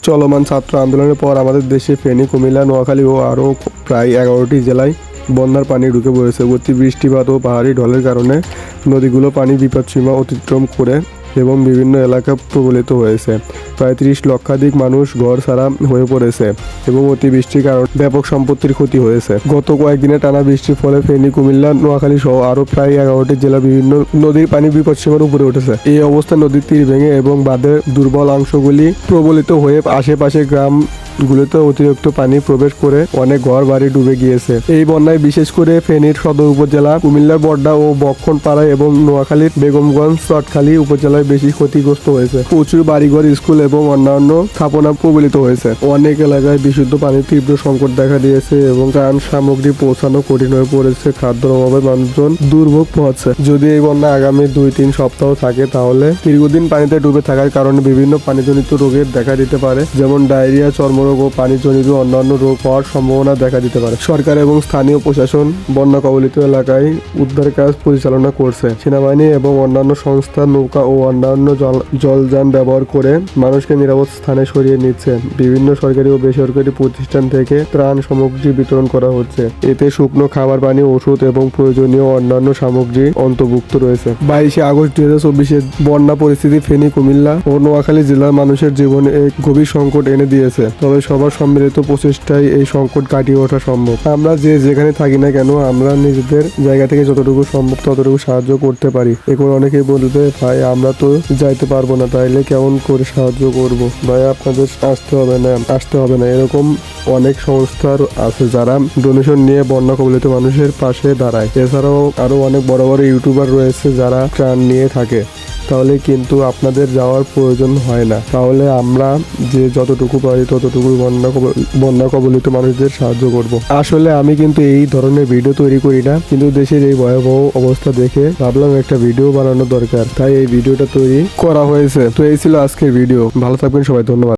চলমান ছাত্র আন্দোলনের পর আমাদের দেশে ফেনী, কুমিল্লা, নোয়াখালী ও আরও প্রায় 11টি জেলায় বন্যার পানি ঢুকে পড়েছে। অতি বৃষ্টিপাত ও পাহাড়ি ঢলের কারণে নদীগুলো পানি বিপদসীমা অতিক্রম করে এবং বিভিন্ন এলাকা প্রবলিত হয়েছে। প্রায় 30 লক্ষাধিক মানুষ ঘর ছাড়া হয়ে পড়েছে এবং অতিবৃষ্টির কারণে ব্যাপক সম্পত্তির ক্ষতি হয়েছে। গত কয়েকদিনে টানা বৃষ্টির ফলে ফেনী, কুমিল্লা, নোয়াখালী সহ আরও প্রায় 11টি জেলা বিভিন্ন নদীর পানি বিপদসীমার উপরে উঠেছে। এই অবস্থায় নদীর তীর ভেঙে এবং বাঁধের দুর্বল অংশগুলি প্রবলিত হয়ে আশেপাশের গ্রামগুলোতে অতিরিক্ত পানি প্রবেশ করে অনেক ঘর বাড়ি ডুবে গিয়েছে। এই বন্যায় বিশেষ করে ফেনীর সদর উপজেলা, কুমিল্লার বড্ডা ও বক্ষণপাড়া এবং নোয়াখালীর বেগমগঞ্জ, চটখালী উপজেলায় বেশি ক্ষতিগ্রস্ত হয়েছে। প্রচুর বাড়িঘর, স্কুল এবং অন্যান্য স্থাপনা প্রবলিত হয়েছে। অনেক এলাকায় বিশুদ্ধ পানির তীব্র সংকট দেখা দিয়েছে এবং ত্রাণ সামগ্রী পৌঁছানো কঠিন হয়ে পড়েছে। খাদ্যের অভাবে মানুষজন দুর্ভোগ পোহাচ্ছে। যদি এই বন্যা আগামী 2-3 সপ্তাহ থাকে তাহলে দীর্ঘদিন পানিতে ডুবে থাকার কারণে বিভিন্ন পানিজনিত রোগের দেখা দিতে পারে, যেমন ডায়রিয়া, চর্মরোগ ও পানিজনিত অন্যান্য রোগ হওয়ার সম্ভাবনা দেখা দিতে পারে। সরকার এবং স্থানীয় প্রশাসন বন্যা কবলিত এলাকায় উদ্ধার কাজ পরিচালনা করছে। সেনাবাহিনী এবং অন্যান্য সংস্থা নৌকা ও অন্যান্য জলযান ব্যবহার করে মানুষকে নিরাপদ স্থানে সরিয়ে নিচ্ছে। বিভিন্ন সরকারি ও বেসরকারি প্রতিষ্ঠান থেকে ত্রাণ সামগ্রী বিতরণ করা হচ্ছে। এতে শুকনো খাবার, পানি, ওষুধ এবং প্রয়োজনীয় অন্যান্য সামগ্রী অন্তর্ভুক্ত রয়েছে। 22 আগস্ট 2024 বন্যা পরিস্থিতি ফেনী, কুমিল্লা ও নোয়াখালী জেলার মানুষের জীবনে এক গভীর সংকট এনে দিয়েছে। তবে সবার সম্মিলিত প্রচেষ্টায় এই সংকট কাটিয়ে ওঠা সম্ভব। আমরা যে যেখানে থাকি না কেন, আমরা নিজেদের জায়গা থেকে যতটুকু সম্ভব ততটুকু সাহায্য করতে পারি। এখন অনেকেই বলবে, ভাই আমরা তো যাইতে পারবো না, তাইলে কেমন করে সাহায্য করব? ভাই আপনাদের আসতে হবে না এরকম অনেক সংস্থার আছে যারা ডোনেশন নিয়ে বন্যা কবলিত মানুষের পাশে দাঁড়ায়। এছাড়াও আরো অনেক বড় বড় ইউটিউবার রয়েছে যারা ত্রাণ নিয়ে থাকে। তাহলে কিন্তু আপনাদের যাওয়ার প্রয়োজন হয় না। তাহলে আমরা যে যতটুকু পারি ততটুকু বন্যা কবলিত মানুষদের সাহায্য করব। আসলে আমি কিন্তু এই ধরনের ভিডিও তৈরি করি না, কিন্তু দেশের এই ভয়াবহ অবস্থা দেখে ভাবলাম একটা ভিডিও বানানো দরকার, তাই এই ভিডিওটা তৈরি করা হয়েছে। তো এই ছিল আজকের ভিডিও। ভালো থাকবেন সবাই, ধন্যবাদ।